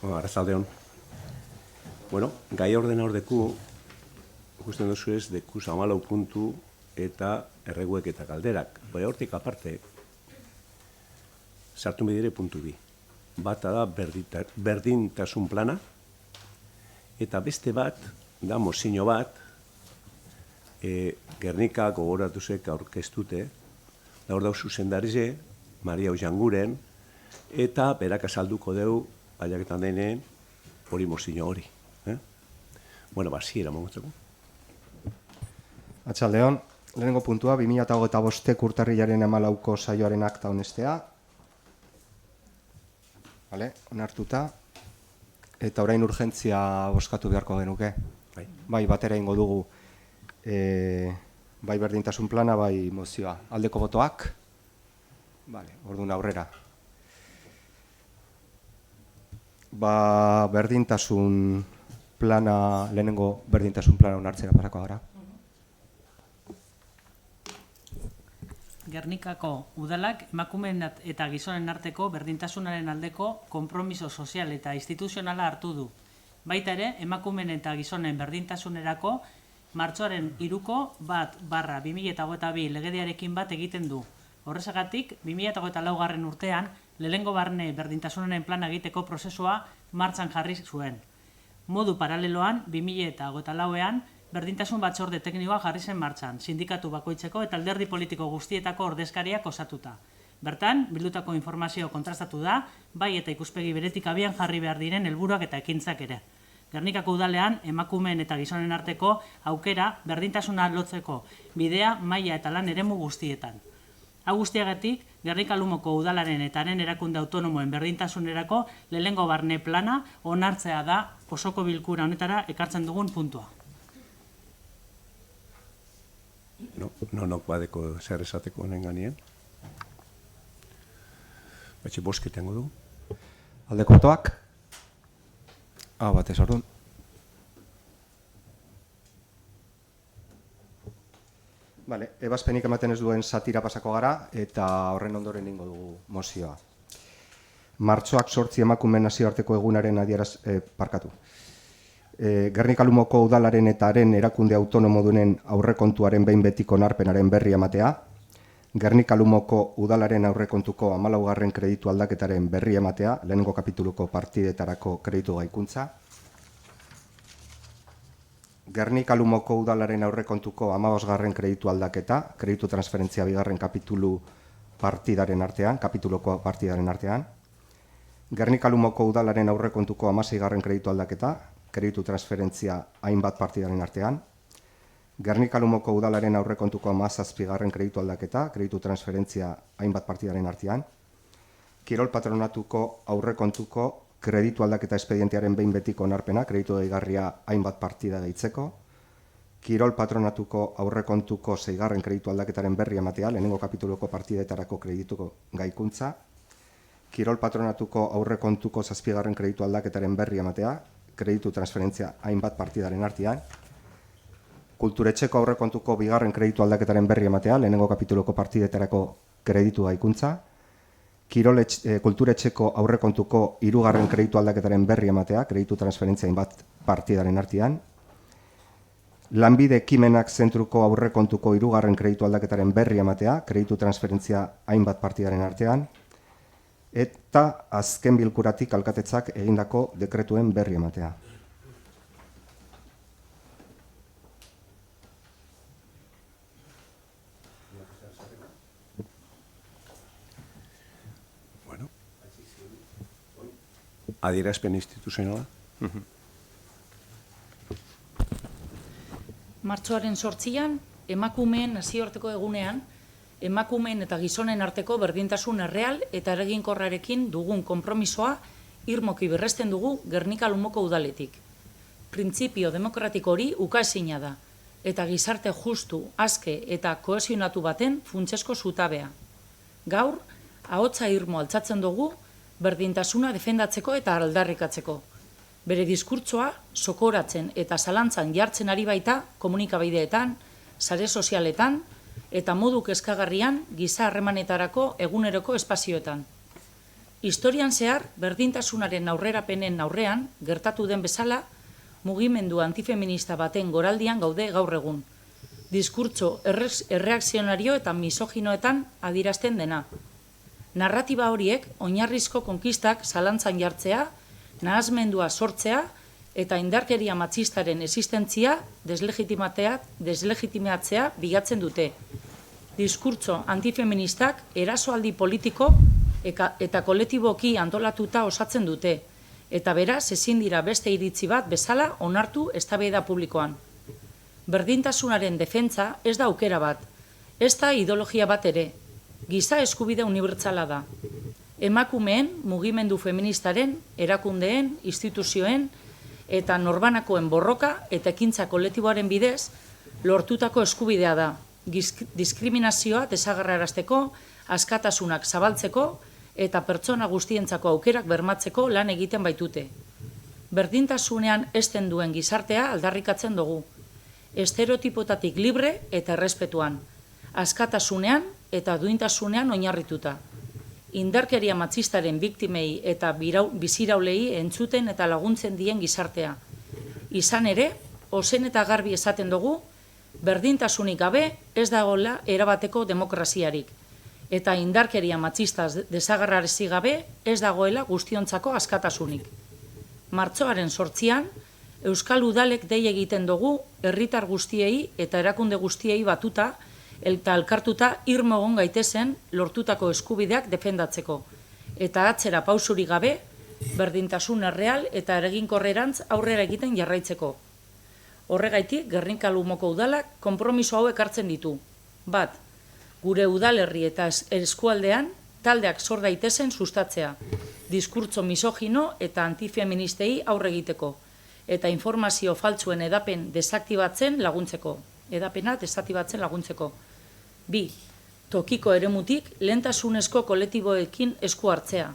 Arratsaldeon. Bueno, gai ordeku, ikusten duzu ez, deku 14 puntu eta erreguek eta galderak. Baina hortik aparte, sartu medire puntu bi. Bata da berdintasun plana, eta beste bat, da mozio bat, Gernika gogoratuzek aurkeztute, da hor dauz zuzendarize, Maria Ojanguren, eta berak azalduko deu, baiaketan deneen, hori mozio hori. Bueno, ziera momentzeko. Atxaldeon, lehenengo puntua, 2025 urtarrilaren 14ko saioaren akta honestea. Onartuta. Eta orain urgentzia boskatu beharko genuke. Bai, batera ingo dugu. Bai berdintasun plana, bai mozioa. Aldeko botoak. Orduan aurrera. Berdintasun plana, lehenengo berdintasun plana onartzera pasako gara. Gernikako udalak emakumeen eta gizonen arteko berdintasunaren aldeko konpromiso sozial eta instituzionala hartu du. Baita ere, emakumeen eta gizonen berdintasunerako martxoaren 1/1/2022 legediarekin bat egiten du. Horrezagatik, 2024 urtean, lehenengo barne berdintasunaren plana egiteko prozesua martxan jarri zuen. Modu paraleloan, 2024ean, berdintasun batzorde teknikoa jarri zen martxan, sindikatu bakoitzeko eta alderdi politiko guztietako ordezkariak osatuta. Bertan, bildutako informazio kontrastatu da, bai eta ikuspegi beretik abian jarri behar diren helburuak eta ekintzak ere. Gernikako udalean, emakumeen eta gizonen arteko aukera berdintasuna lotzeko bidea, maila eta lan eremu guztietan. Hau guztiagatik, Gernika Lumoko udalaren eta haren erakunde autonomoen berdintasunerako lehenengo barne plana onartzea da osoko bilkura honetara ekartzen dugun puntua. Nonok badeko zer esateko honen ganien. Batxe bosketengo du. Aldeko botoak. Batez orduan. Ebazpenik ematen ez duen zatira pasako gara, eta horren ondoren ingo dugu mozioa. Martxoak 8 emakumeen nazioarteko egunaren parkatu. Gernika Lumoko udalaren eta haren erakunde autonomo dunen aurrekontuaren behin betiko onarpenaren berri ematea. Gernika Lumoko udalaren aurrekontuko 14. kreditu aldaketaren berri ematea, lehenengo kapituluko partidetarako kreditu gaikuntza. Gernika Lumoko udalaren aurrekontuko 15. kreditu aldaketa, kreditu transferentzia 2. kapitulu partidaren artean, kapituluko partidaren artean. Gernika Lumoko udalaren aurrekontuko 16. kreditu aldaketa, kreditu transferentzia hainbat partidaren artean. Gernika Lumoko udalaren aurrekontuko 17. kreditu aldaketa, kreditu transferentzia hainbat partidaren artean. Kirol patronatuko aurrekontuko kreditu aldaketa espedientearen behin betiko onarpena, kreditu gehigarria hainbat partida gehitzeko. Kirol patronatuko aurrekontuko 6. kreditu aldaketaren berri ematea, lehenengo kapituluko partidetarako kredituko gaikuntza. Kirol patronatuko aurrekontuko 7. kreditu aldaketaren berri ematea, kreditu transferentzia hainbat partidaren artean. Kulturetxeko aurrekontuko 2. kreditu aldaketaren berri ematea, lehenengo kapituluko partidetarako kreditu gaikuntza. Kulturetxeko aurrekontuko 3. kreditu aldaketaren berri ematea, kreditu transferentzia hainbat partidaren artean. Lanbide ekimenak zentruko aurrekontuko 3. kreditu aldaketaren berri ematea, kreditu transferentzia hainbat partidaren artean. Eta azken bilkuratik alkatetzak egindako dekretuen berri ematea. Adierazpen instituzionala. Martxoaren 8an, emakumeen nazioarteko egunean, emakumeen eta gizonen arteko berdintasun erreal eta eraginkorrarekin dugun konpromisoa irmoki berresten dugu Gernika Lumoko udaletik. Printzipio demokratiko hori ukaezina da, eta gizarte justu, aske eta kohesionatu baten funtsesko zutabea. Gaur, ahotsa irmo altzatzen dugu berdintasuna defendatzeko eta aldarrikatzeko. Bere diskurtsoa sokoratzen eta zalantzan jartzen ari baita komunikabideetan, sare sozialetan eta modu kezkagarrian giza harremanetarako eguneroko espazioetan. Historian zehar, berdintasunaren aurrerapenen aurrean, gertatu den bezala, mugimendu antifeminista baten goraldian gaude gaur egun. Diskurtso erreakzionario eta misoginoetan adierazten dena. Narratiba horiek oinarrizko konkistak zalantzan jartzea, nahasmendua sortzea eta indarkeria matxistaren existentzia deslegitimatzea bilatzen dute. Diskurtso antifeministak erasoaldi politiko eta kolektiboki antolatuta osatzen dute, eta beraz ezin dira beste iritzi bat bezala onartu eztabaida publikoan. Berdintasunaren defentsa ez da aukera bat, ez da ideologia bat ere, giza eskubide unibertsala da. Emakumeen, mugimendu feministaren, erakundeen, instituzioen eta norbanakoen borroka eta ekintza kolektiboaren bidez lortutako eskubidea da. Diskriminazioa desagerrarazteko, askatasunak zabaltzeko eta pertsona guztientzako aukerak bermatzeko lan egiten baitute. Berdintasunean ezten duen gizartea aldarrikatzen dugu. Estereotipotatik libre eta errespetuan, askatasunean eta duintasunean oinarrituta. Indarkeria matxistaren biktimei eta biziraulei entzuten eta laguntzen dien gizartea. Izan ere, ozen eta garbi esaten dugu, berdintasunik gabe ez dagoela erabateko demokraziarik, eta indarkeria matxistaz desagerrarazi gabe ez dagoela guztiontzako askatasunik. Martxoaren 8an, Euskal Udalek dei egiten dugu herritar guztiei eta erakunde guztiei batuta eta elkartuta irmo egon gaitezen lortutako eskubideak defendatzeko, eta atzera pausurik gabe berdintasun erreal eta eraginkorrerantz aurrera egiten jarraitzeko. Horregaitik, Gernika Lumoko Udalak konpromiso hauek hartzen ditu. 1. Gure udalerri eta eskualdean taldeak sor daitezen sustatzea, diskurtso misogino eta antifeministei aurre egiteko, eta informazio faltsuen edapena desaktibatzen laguntzeko. 2. Tokiko eremutik lehentasunezko kolektiboekin esku hartzea,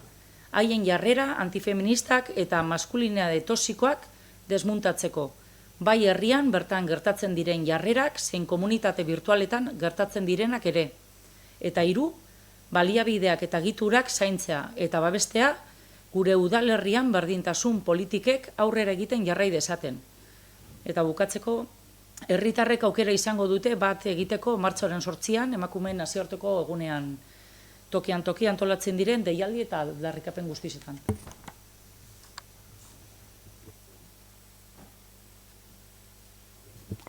haien jarrera antifeministak eta maskulinitate toxikoak desmuntatzeko, bai herrian bertan gertatzen diren jarrerak zein komunitate virtualetan gertatzen direnak ere. Eta 3, baliabideak eta giturak zaintzea eta babestea gure udalerrian berdintasun politikek aurrera egiten jarrai dezaten. Eta bukatzeko, herritarrek aukera izango dute bat egiteko martxoaren 8an emakumeen nazioarteko egunean tokian antolatzen diren deialdi eta aldarrikapen guztietan.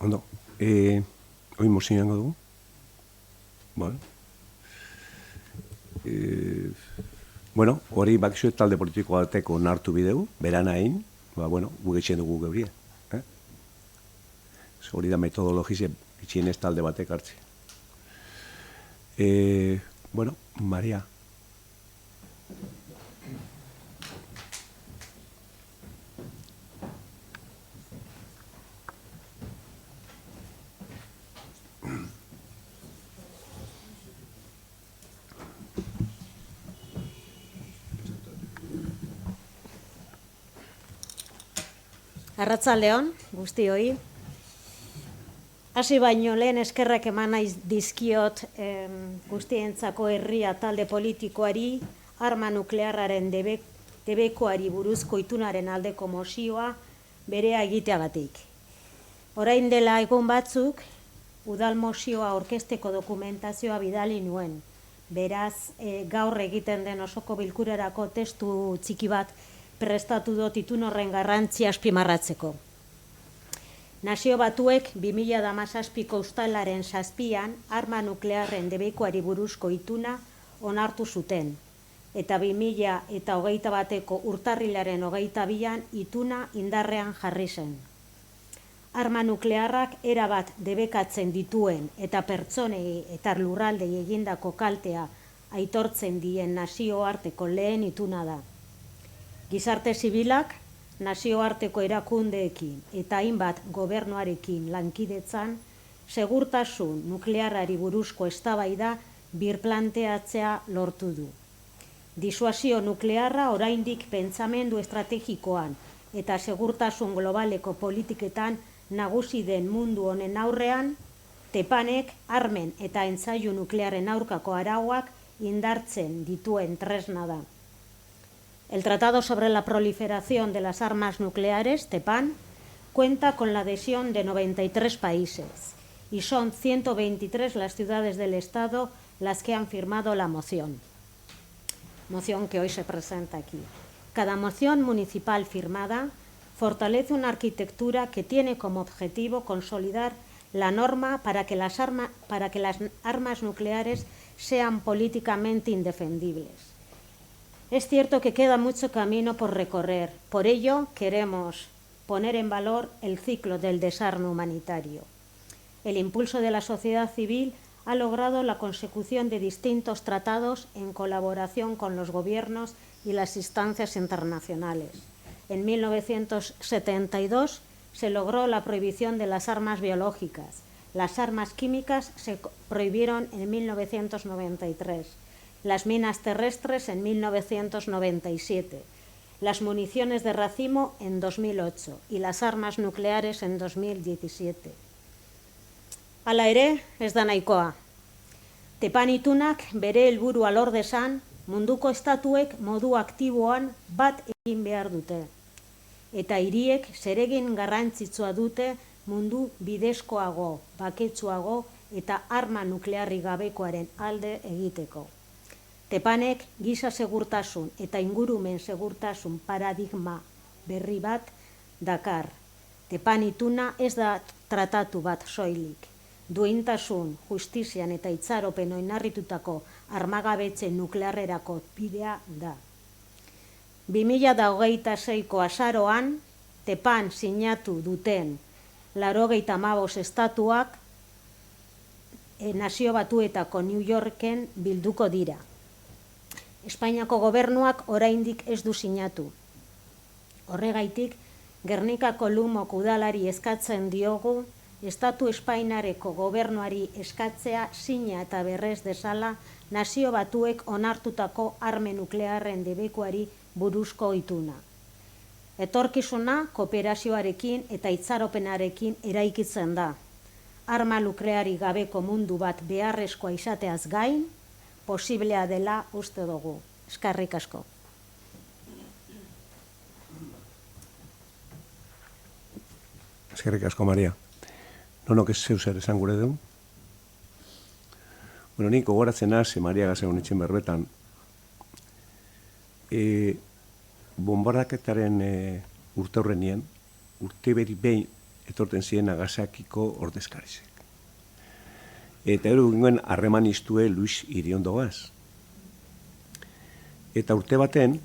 Ondo, hori mozioango dugu? Bueno, hori bakizue talde politiko bateko onartu bideu, beran hain, gu getxen dugu geurie. Hori da metodologize itxienez talde batek hartzi. Maria. Arratsaldeon guztioi. Hasi baino lehen eskerrak eman naiz dizkiot guztientzako herria talde politikoari, arma nuklearraren debekoari buruzko itunaren aldeko mozioa berea egiteagatik. Orain dela egun batzuk, udal mozioa aurkezteko dokumentazioa bidali nuen. Beraz, gaur egiten den osoko bilkurarako testu txiki bat prestatu dut itun horren garrantzia azpimarratzeko. Nazio Batuek 2017ko uztailaren 7an arma nuklearren debekoari buruzko ituna onartu zuten, eta 2021ko urtarrilaren 22an ituna indarrean jarri zen. Arma nuklearrak erabat debekatzen dituen eta pertsonei eta lurraldei egindako kaltea aitortzen dien nazioarteko lehen ituna da. Gizarte zibilak nazioarteko erakundeekin eta hainbat gobernuarekin lankidetzan segurtasun nuklearrari buruzko eztabaida birplanteatzea lortu du. Disuasio nuklearra oraindik pentsamendu estrategikoan eta segurtasun globaleko politiketan nagusi den mundu honen aurrean, Tepanek armen eta entzailu nuklearren aurkako arauak indartzen dituen tresna da. El Tratado sobre la Proliferación de las Armas Nucleares, TEPAN, cuenta con la adhesión de 93 países y son 123 las ciudades del Estado las que han firmado la moción que hoy se presenta aquí. Cada moción municipal firmada fortalece una arquitectura que tiene como objetivo consolidar la norma para que las armas nucleares sean políticamente indefendibles. Es cierto que queda mucho camino por recorrer, por ello queremos poner en valor el ciclo del desarme humanitario. El impulso de la sociedad civil ha logrado la consecución de distintos tratados en colaboración con los gobiernos y las instancias internacionales. En 1972 se logró la prohibición de las armas biológicas. Las armas químicas se prohibieron en 1993, las minas terrestres en 1997, las municiones de racimo en 2008 y las armas nucleares en 2017. Hala ere, ez da nahikoa. TEPAN itunak bere helburua lor dezan, munduko estatuek modu aktiboan bat egin behar dute. Eta hiriek zeregin garrantzitsua dute mundu bidezkoago, baketsuago eta arma nuklearri gabekoaren alde egiteko. TEPANek giza segurtasun eta ingurumen segurtasun paradigma berri bat dakar. TEPAN ituna ez da tratatu bat soilik. Duintasun, justizian eta itxaropen oinarritutako armagabetxe nuklearrerako bidea da. 2026ko azaroan, TEPAN sinatu duten 95 estatuak Nazio Batuetako New Yorken bilduko dira. Espainiako gobernuak oraindik ez du sinatu. Horregaitik, Gernikako Lumoko udalari eskatzen diogu, Estatu Espainiareko gobernuari eskatzea sina eta berrez dezala Nazio Batuek onartutako arme nuklearren debekuari buruzko ituna. Etorkizuna kooperazioarekin eta itxaropenarekin eraikitzen da. Arma nukleari gabeko mundu bat beharrezkoa izateaz gain, posiblea dela uste dugu. Eskerrik asko. Eskerrik asko, Maria. Nonok ez zeu zer esan gure du? Bueno, nik gogoratzen naz, Maria Gazegon itxen berbetan, bombardaketaren urte horrenien, urte beri behin etorten ziren Nagasakiko ordezkarizek. Eta ero ginen harreman iztue Luis Iriondoaz. Eta urte baten,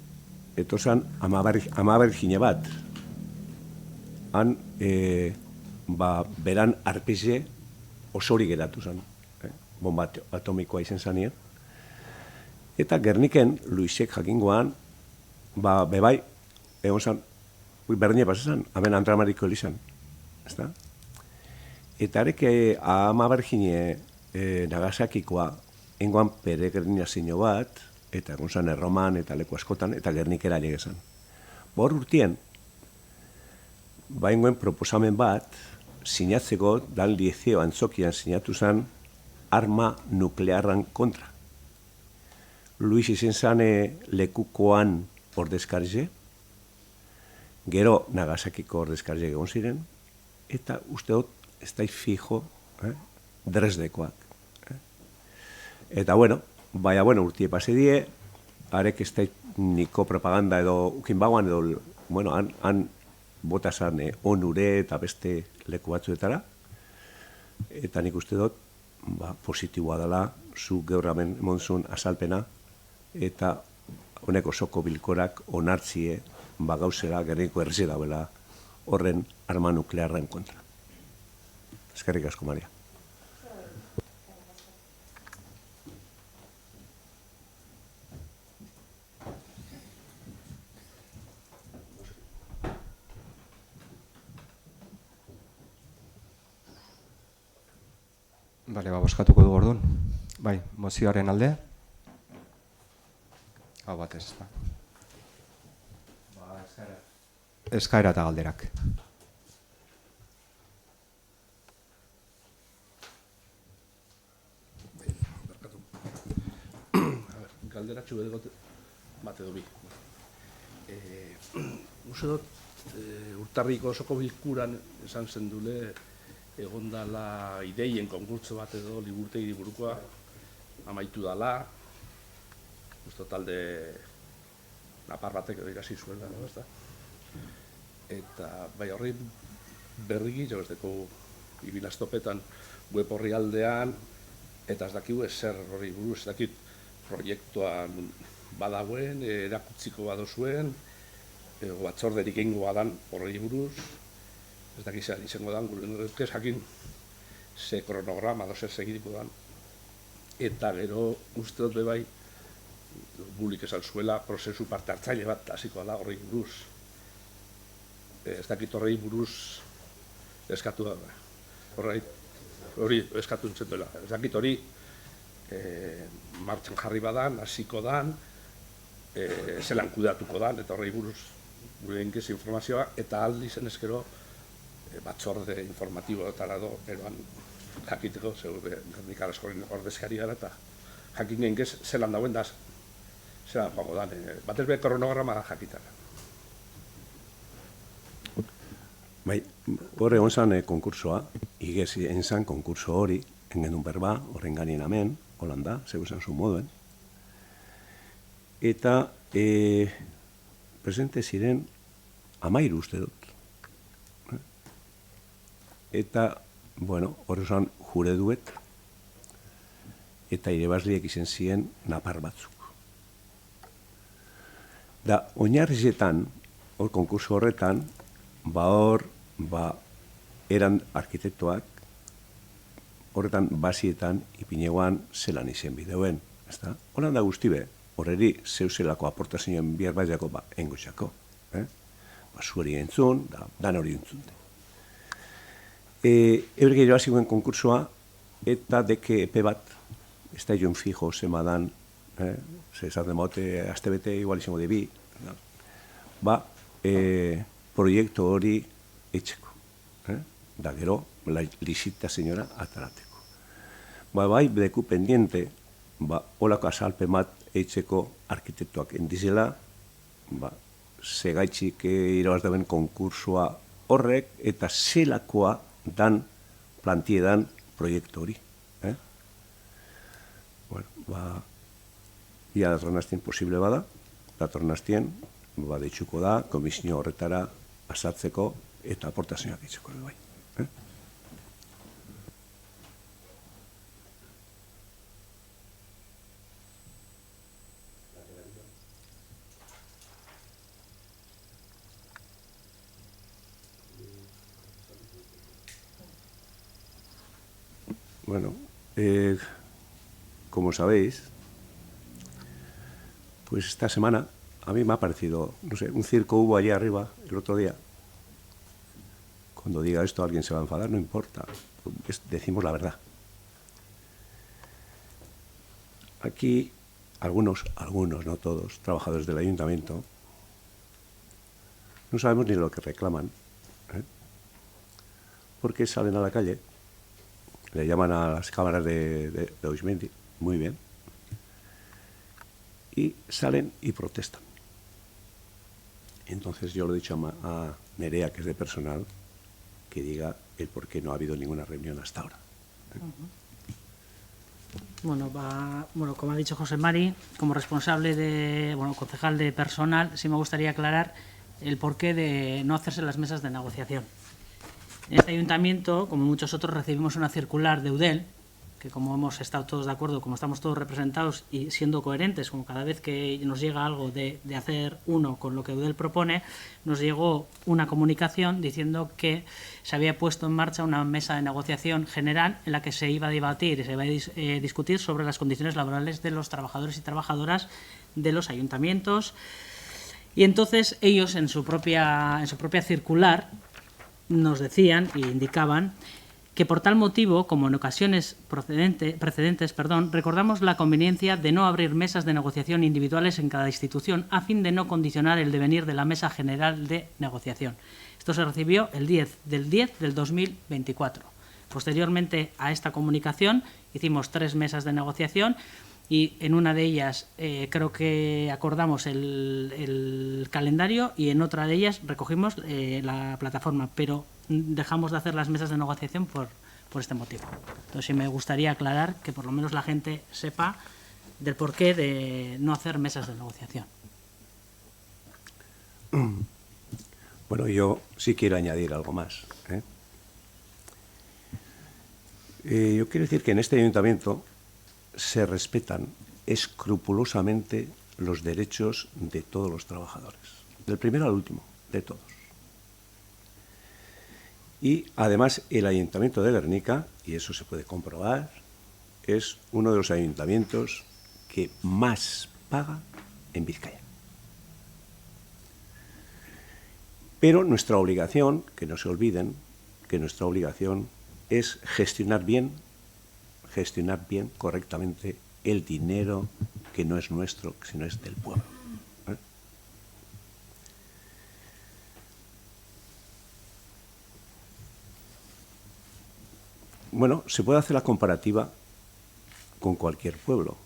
etozan amabergine bat. Han, beran arpeze osori geratu zen. Bomba atomikoa izen zanien. Eta Gerniken, Luisek jakingoan, bebai, egon zan, berdine pasazan, hemen Antramariko elizan. Eta areke amabergine Nagasakikoa, engoan peregrinazio bat, eta egon zan Erroman eta leku askotan, eta Gernikera legezan. Hor urtien, engoen proposamen bat, sinatzeko, dan Liezeo Antzokian sinatu zen, arma nuklearran kontra. Luis izen zane lekukoan ordezkarize, gero Nagasakiko ordezkarize egon ziren, eta uste dut, ez da fijo, Dresdekoak. Eta bueno, urtie pase die, arek ez da niko propaganda edo ukin bagoan edo, bueno, han bota zan onure eta beste leku batzuetara, eta nik uste dut, positiboa dela, zu gaur hemen monzun azalpena, eta honek osoko bilkorak onartzie gauzera Gerniko erreze dauela horren arma nuklearren kontra. Eskerrik asko, Maria. Bale, boskatuko du orduan. Bai, mozioaren alde. Hau batez, ez da. Eskaera eta galderak. Galderatxu bat edo bi. Uste dut, urtarriko osoko bilkuran esan zendule egondala ideien konkurtso bat edo liburtegi burukoa amaitu dala. Uste talde napar batek edo irasi zuen da, ez da? Eta bai horri berrigi, jo ez deko ibilaztopetan web horri aldean, eta ez dakigu ezer horri buruz, ez dakit proiektuan badagoen, erakutziko badozuen, batzorderik egingo badan horri buruz, ez dakit zean izango dan, ez jakin ze kronograma dozer segiriko dan, eta gero uste dut bebai, bulik esan zuela, prozesu parte hartzaile bat hasiko da horri buruz. Ez dakit horri buruz eskatu da, hori eskatu nintzen duela. Ez dakit hori martxan jarri badan, hasiko dan, zelan kudeatuko dan, eta horri buruz gure inkez informazioa, eta aldi zen ezkero batzorde informatiboetara do, eroan jakiteko, Gernika Askoren ordezkari gara, eta jakin inkez zelan dauen da, zelan joango dan, batez be kronograma jakitara. Bai, hor egon zan konkursoa, igez enzan konkurso hori, engenun berba, horren ganien amen, Holanda, zeu esan zuen moduen. Eta presente ziren 13 uste dut. Eta, bueno, hor esan jure duet, eta irebazliek izen ziren napar batzuk. Da, oinarrizetan, hor konkurso horretan, eran arkitektoak, horretan basietan ipinegoan zelan izen bideuen, ezta? Holanda guztibe, horreri zeuzelako aportazioen bihar baiako engotxako. Zueri entzun, dan hori entzun. Eurge irabaziguen konkursoa, eta deke epe bat, ez da joan fijo zemadan, zezaten baute, azte bete, igual izango debi, proiektu hori etxeko. Da gero, lisita senyora atarateko. Bai, bedeku pendiente, holako azalpen bat etxeko arkitektuak endizela, segaitxik irabaz dauen konkursua horrek, eta zelakoa dan plantiedan proiektu hori. Ia datorren hastien posible bada, datorren hastien, deitzuko da, komisio horretara asatzeko eta aportazioak itzeko bai. Bueno, como sabéis, pues esta semana a mí me ha parecido, no sé, un circo hubo allá arriba el otro día. Cuando diga esto alguien se va a enfadar, no importa, decimos la verdad. Aquí algunos, no todos, trabajadores del ayuntamiento, no sabemos ni lo que reclaman, porque salen a la calle, le llaman a las cámaras de Oismendi, muy bien, y salen y protestan. Entonces yo lo he dicho a Nerea, que es de personal, que diga el por qué no ha habido ninguna reunión hasta ahora. Bueno, como ha dicho José Mari, como responsable concejal de personal, sí me gustaría aclarar el porqué de no hacerse las mesas de negociación. En este ayuntamiento, como muchos otros, recibimos una circular de Eudel, que como hemos estado todos de acuerdo, como estamos todos representados y siendo coherentes, como cada vez que nos llega algo de hacer uno con lo que Eudel propone, nos llegó una comunicación diciendo que se había puesto en marcha una mesa de negociación general en la que se iba a debatir y se iba a discutir sobre las condiciones laborales de los trabajadores y trabajadoras de los ayuntamientos. Y entonces ellos en su propia circular nos decían e indicaban que por tal motivo, como en ocasiones precedentes, recordamos la conveniencia de no abrir mesas de negociación individuales en cada institución a fin de no condicionar el devenir de la mesa general de negociación. Esto se recibió el 10 del 2024. Posteriormente a esta comunicación hicimos 3 mesas de negociación y en una de ellas creo que acordamos el calendario y en otra de ellas recogimos la plataforma, pero dejamos de hacer las mesas de negociación por este motivo. Entonces sí me gustaría aclarar que por lo menos la gente sepa del porqué de no hacer mesas de negociación. Bueno, yo sí quiero añadir algo más. Yo quiero decir que en este ayuntamiento se respetan escrupulosamente los derechos de todos los trabajadores, del primero al último, de todos. Y además el Ayuntamiento de Gernika, y eso se puede comprobar, es uno de los ayuntamientos que más paga en Vizcaya. Pero nuestra obligación, que no se olviden, que nuestra obligación es gestionar bien correctamente el dinero que no es nuestro, sino es del pueblo. Bueno, se puede hacer la comparativa con cualquier pueblo.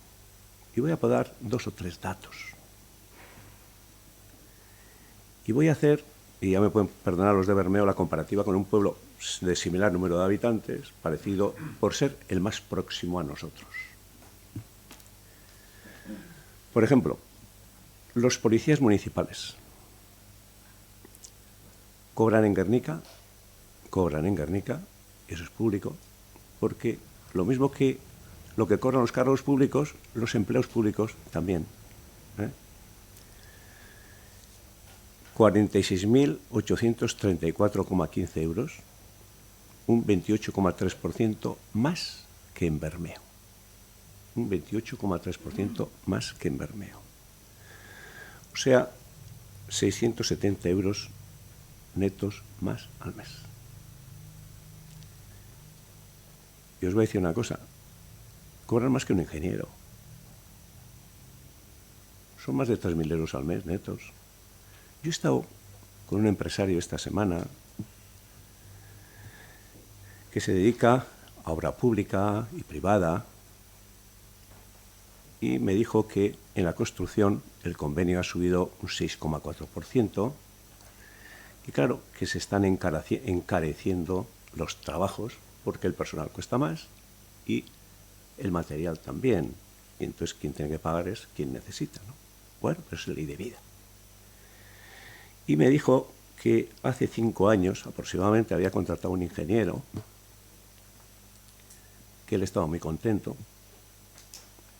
Y voy a dar 2 o 3 datos. Y voy a hacer, y ya me pueden perdonar los de Bermeo, la comparativa con un pueblo de similar número de habitantes, parecido por ser el más próximo a nosotros. Por ejemplo, los policías municipales cobran en Gernika, y eso es público, porque lo mismo que lo que cobran los cargos públicos, los empleos públicos también. 46.834,15 euros, un 28,3% más que en Bermeo. Un 28,3% más que en Bermeo. O sea, 670 euros netos más al mes. Y os voy a decir una cosa, cobran más que un ingeniero. Son más de 3.000 euros al mes netos. Yo he estado con un empresario esta semana que se dedica a obra pública y privada y me dijo que en la construcción el convenio ha subido un 6,4% y claro que se están encareciendo los trabajos porque el personal cuesta más y el material también. Y entonces quien tiene que pagar es quien necesita, ¿no? Bueno, pero es ley de vida. Y me dijo que hace 5 años aproximadamente había contratado a un ingeniero, que él estaba muy contento,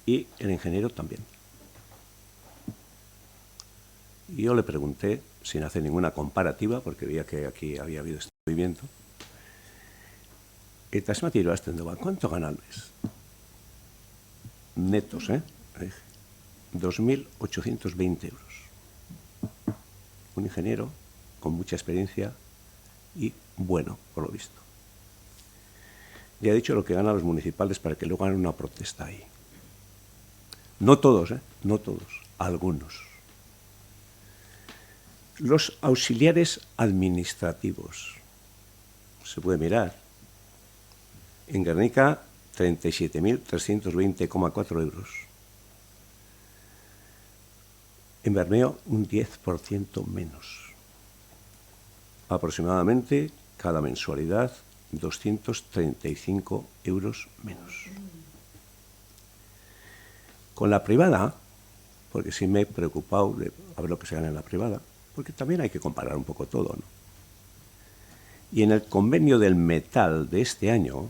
y el ingeniero también. Y yo le pregunté, sin hacer ninguna comparativa, porque veía que aquí había habido este movimiento, ¿cuánto gana al mes? Netos, 2.820 euros. Un ingeniero con mucha experiencia y bueno, por lo visto. Y ha dicho lo que ganan los municipales para que luego hagan una protesta ahí. No todos, no todos, algunos. Los auxiliares administrativos. Se puede mirar. En Gernika, 37.320,4 euros. En Bermeo, un 10% menos. Aproximadamente, cada mensualidad, 235 euros menos. Con la privada, porque sí me he preocupado de a ver lo que se gana en la privada, porque también hay que comparar un poco todo, ¿no? Y en el convenio del metal de este año,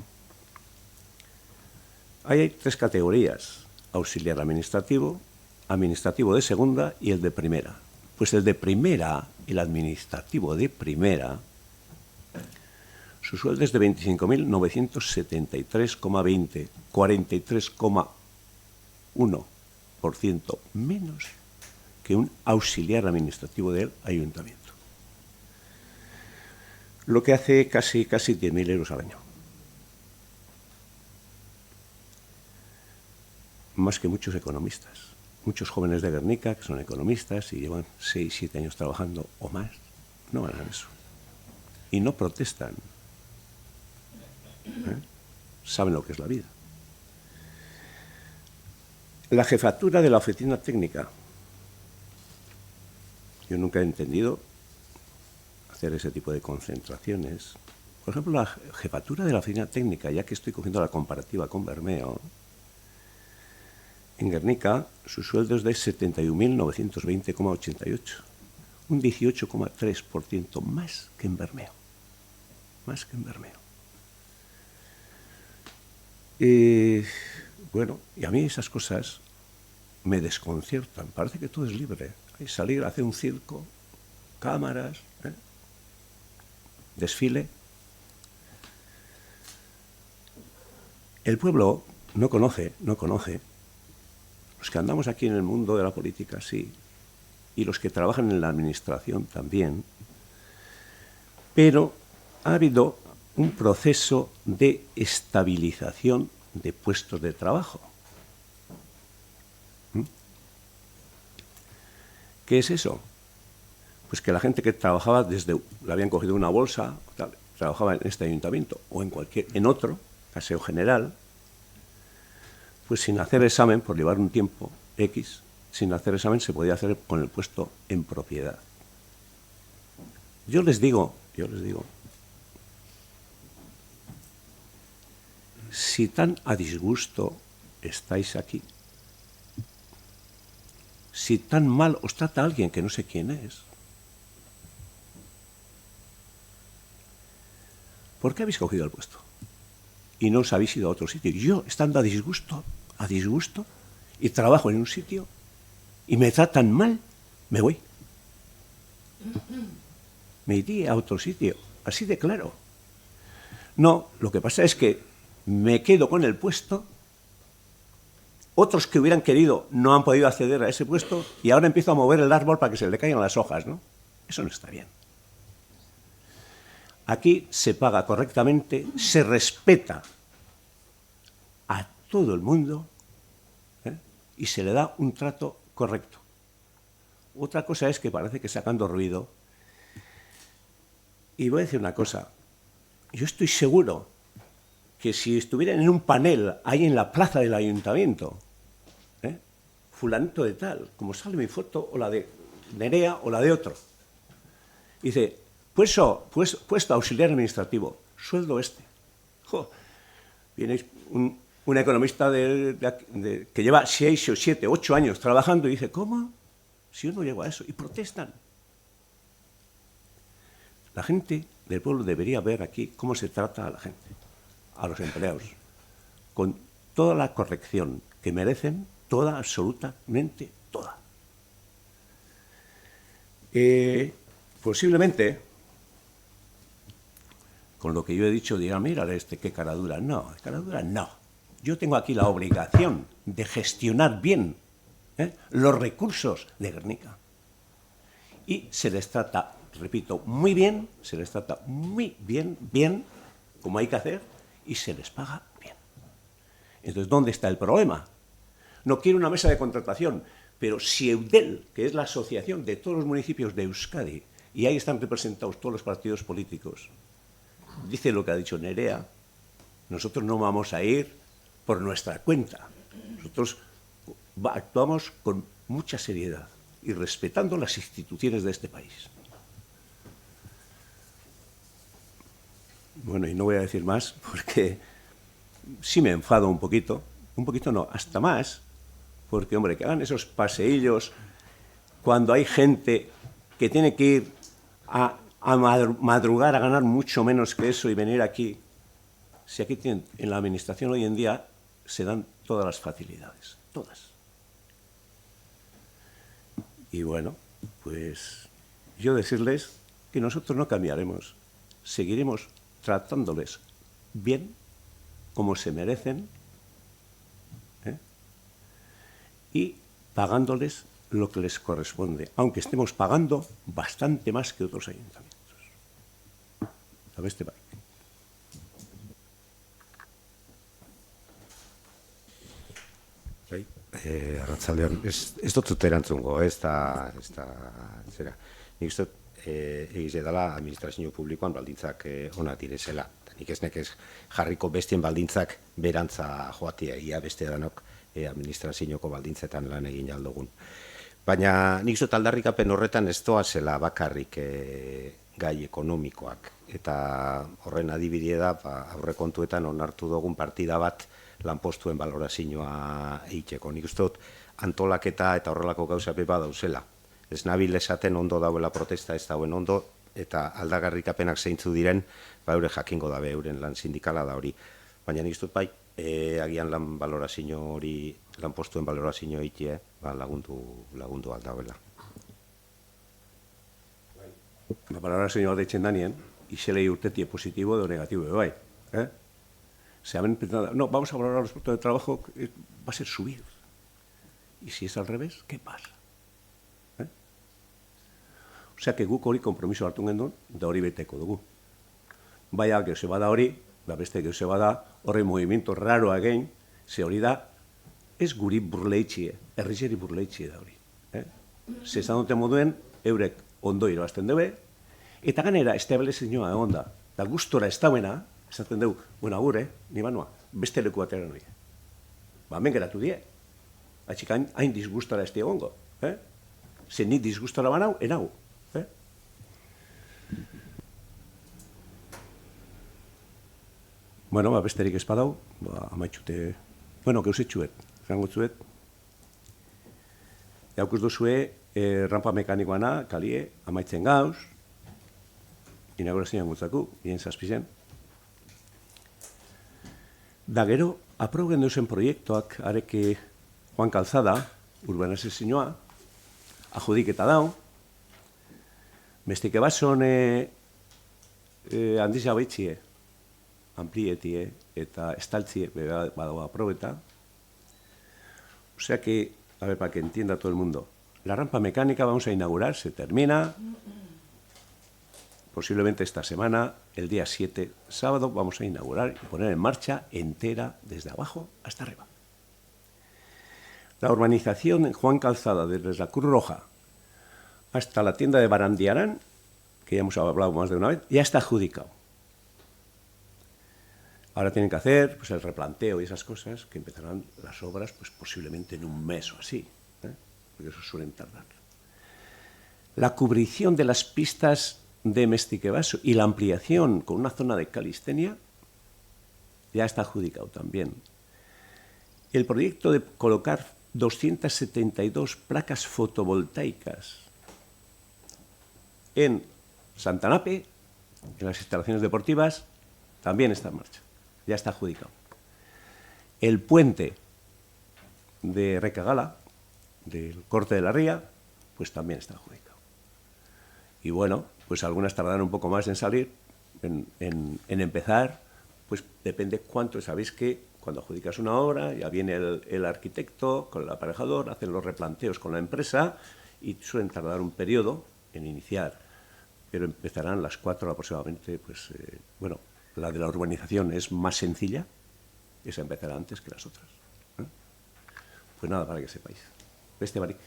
hay 3 categorías: auxiliar administrativo, administrativo de segunda y el de primera. Pues el de primera, el administrativo de primera, su sueldo es de 25.973,20, 43,1% menos que un auxiliar administrativo del ayuntamiento. Lo que hace casi 10.000 euros al año. Más que muchos economistas. Muchos jóvenes de Gernika, que son economistas y llevan 6, 7 años trabajando o más, no ganan eso. Y no protestan. Saben lo que es la vida. La jefatura de la oficina técnica. Yo nunca he entendido hacer ese tipo de concentraciones. Por ejemplo, la jefatura de la oficina técnica, ya que estoy cogiendo la comparativa con Bermeo, en Guernica su sueldo es de 71.920,88, un 18,3% más que en Bermeo. Más que en Bermeo. Bueno, y a mí esas cosas me desconciertan. Parece que todo es libre. Hay salir, hacer un circo, cámaras, desfile. El pueblo no conoce. Los que andamos aquí en el mundo de la política, sí, y los que trabajan en la administración también, pero ha habido un proceso de estabilización de puestos de trabajo. ¿Qué es eso? Pues que la gente que trabajaba le habían cogido una bolsa, trabajaba en este ayuntamiento o en otro, Paseo General, pues sin hacer examen, por llevar un tiempo X, sin hacer examen se podía hacer con el puesto en propiedad. Yo les digo, si tan a disgusto estáis aquí, si tan mal os trata alguien que no sé quién es, ¿por qué habéis cogido el puesto? Y no os habéis ido a otro sitio. Yo, estando a disgusto, y trabajo en un sitio, y me tratan mal, me voy. Me iría a otro sitio, así de claro. No, lo que pasa es que me quedo con el puesto, otros que hubieran querido no han podido acceder a ese puesto, y ahora empiezo a mover el árbol para que se le caigan las hojas, ¿no? Eso no está bien. Aquí se paga correctamente, se respeta a todo el mundo, y se le da un trato correcto. Otra cosa es que parece que sacando ruido. Y voy a decir una cosa. Yo estoy seguro que si estuvieran en un panel ahí en la plaza del ayuntamiento, fulanito de tal, como sale mi foto, o la de Nerea, o la de otro, dice, puesto auxiliar administrativo, sueldo este. Viene un economista que lleva 6 o 7, 8 años trabajando y dice, ¿cómo? Si yo no llego a eso. Y protestan. La gente del pueblo debería ver aquí cómo se trata a la gente, a los empleados, con toda la corrección que merecen, toda, absolutamente toda. Posiblemente, con lo que yo he dicho, digan, mira, qué cara dura. No, cara dura no. Yo tengo aquí la obligación de gestionar bien los recursos de Guernica. Y se les trata, repito, muy bien, bien, como hay que hacer, y se les paga bien. Entonces, ¿dónde está el problema? No quiero una mesa de contratación, pero si Eudel, que es la asociación de todos los municipios de Euskadi, y ahí están representados todos los partidos políticos, dice lo que ha dicho Nerea, nosotros no vamos a ir por nuestra cuenta. Nosotros actuamos con mucha seriedad y respetando las instituciones de este país. Bueno, y no voy a decir más porque sí me enfado un poquito no, hasta más, porque, hombre, que hagan esos paseillos cuando hay gente que tiene que ir a madrugar a ganar mucho menos que eso y venir aquí. Si aquí tienen, en la administración hoy en día se dan todas las facilidades, todas. Y bueno, pues yo decirles que nosotros no cambiaremos, seguiremos tratándoles bien, como se merecen, y pagándoles lo que les corresponde, aunque estemos pagando bastante más que otros ayuntamientos. ¿Sabes, Tepa? Arratsaldeon, ez dut erantzungo, ez da, zera. Nik uste egize dela administrazio publikoan baldintzak onak direzela. Nik ez nekez jarriko bestien baldintzak berantza joatia, ia beste danok administrazioko baldintzetan lan egin aldugun. Baina nik zut aldarrikapen horretan ez doazela bakarrik gai ekonomikoak. Eta horren adibide da, aurrekontuetan onartu dugun partida bat lanpostuen balorazioa egiteko. Nik uste dut antolaketa eta horrelako gauza bepa dauzela. Ez nabil esaten ondo dauela protesta ez dauen ondo, eta aldagarrikapenak zeintzu diren, eure jakingo dabe, euren lan sindikala da hori. Baina nik uste dut bai, agian lan balorazio hori, lanpostuen balorazio egitea, lagundu aldauela. Balorazio bat eitzen danien, iselei urtetie positibo edo negatibo, bai. Se habían pensado, no, vamos a valorar los puestos de trabajo, va a ser subir. Y si es al revés, ¿qué pasa? O sea, que guk hori kompromiso hartu gendun, da hori beteko dugu. Baina, geuse bada hori, da beste geuse bada, horre movimiento raroa egin, ze hori da, ez guri burleitxie, herrizeri burleitxie da hori. Ze esan dute moduen, eurek ondo irabazten dube, eta ganera, establezioa egon da, da gustora ez dauena, esaten dugu, bueno, agure, ni banua, beste leku batera noi. Ba, hemen geratu die. Atxik hain disgustora ez diegongo. Ze ni disgustora banau, enau. Bueno, ba, besterik ez badau, ba, amaitxute, bueno, geuzetxuet, zangotzuet. Jaukuz duzue, rampa mekanikoana, kalie, amaitzen gauz, inaugurazioan gutzaku, bien zazpizen. Da gero, aprobuen duzen proiektuak, areke Juan Calzada, urbanizazioa, ajudiketa dau, bestike bason handiz jabaitzie, amplietie eta estaltzie badago aprobeta. O sea que, a ver, para que entienda todo el mundo, la rampa mecánica vamos a inaugurar, se termina, posiblemente esta semana, el día 7, sábado, vamos a inaugurar y poner en marcha entera desde abajo hasta arriba. La urbanización en Juan Calzada, desde la Cruz Roja hasta la tienda de Barandiarán, que ya hemos hablado más de una vez, ya está adjudicado. Ahora tienen que hacer pues, el replanteo y esas cosas, que empezarán las obras pues, posiblemente en un mes o así, porque eso suelen tardar. La cubrición de las pistas de Mestiquevaso y la ampliación con una zona de calistenia ya está adjudicado también. El proyecto de colocar 272 placas fotovoltaicas en Santanape, en las instalaciones deportivas, también está en marcha. Ya está adjudicado. El puente de Recagala, del corte de la ría, pues también está adjudicado. Y bueno, pues algunas tardarán un poco más en salir, en empezar, pues depende cuánto. Sabéis que cuando adjudicas una obra, ya viene el arquitecto con el aparejador, hacen los replanteos con la empresa y suelen tardar un periodo en iniciar, pero empezarán las 4 aproximadamente, pues bueno, la de la urbanización es más sencilla, esa empezará antes que las otras. Pues nada, para que sepáis. Beste barik.